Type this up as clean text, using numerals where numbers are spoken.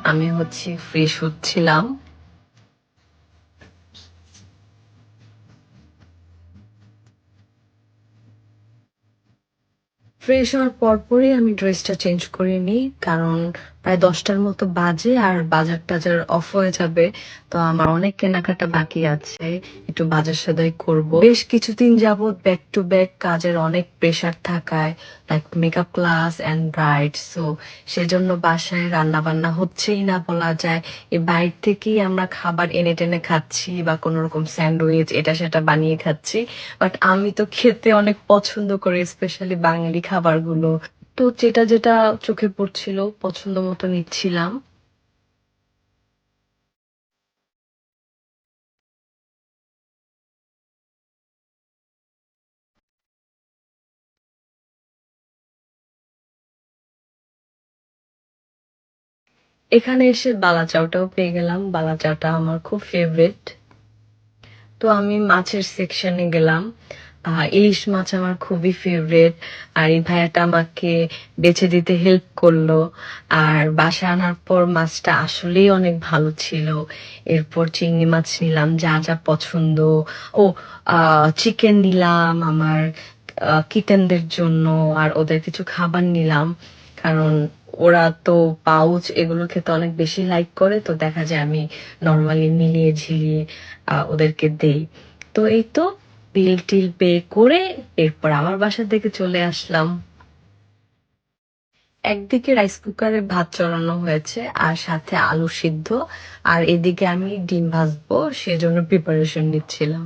আমি ফ্রেশ হচ্ছিলাম। ফ্রেশ হওয়ার পরপরই আমি ড্রেসটা চেঞ্জ করে নিই। কারণ প্রায় ১০টার মতো বাজে আর বাজার-টাজার অফ হয়ে যাবে। তো আমার অনেক কেনাকাটা বাকি আছে। একটু বাজার সদাই করব। বেশ কিছুদিন যাবৎ ব্যাক টু ব্যাক কাজের অনেক প্রেশার থাকায় like makeup class and bride so সেজন্য বাসায় রান্না-বান্না হচ্ছেই না বলা যায়। বাইরে থেকেই আমরা খাবার এনে টেনে খাচ্ছি বা কোনরকম স্যান্ডউইচ এটা সেটা বানিয়ে খাচ্ছি। বাট আমি তো খেতে অনেক পছন্দ করি স্পেশালি বাঙালি খাবারগুলো। তো যেটা চোখে পড়ছিল পছন্দ মতো নিচ্ছিলাম। এখানে এসে বালা চাউটাও পেয়ে গেলাম। বালা চাউটা আমার খুব ফেভারিট। তো আমি মাছের সেকশনে গেলাম। ইলিশ মাছ আমার খুবই ফেভারিট। আর এই ভাইয়াটা আমাকে বেছে দিতে হেল্প করলো। আর বাসায় আনার পর মাছটা আসলেই অনেক ভালো ছিল। এরপর চিংড়ি মাছ নিলাম যা যা পছন্দ। ও চিকেন নিলাম আমার কিটেনদের জন্য। আর ওদের কিছু খাবার নিলাম। কারণ ওরা তো পাউচ এগুলো খেতে অনেক বেশি লাইক করে। তো দেখা যায় আমি নরমালি মিলিয়ে ঝিলিয়ে ওদেরকে দেই। তো এই তো বিল-টিল পে করে এরপর আমার বাসার দিকে চলে আসলাম। একদিকে রাইস কুকারে ভাত চড়ানো হয়েছে আর সাথে আলু সিদ্ধ। আর এদিকে আমি ডিম ভাজবো সেজন্য প্রিপারেশন নিচ্ছিলাম।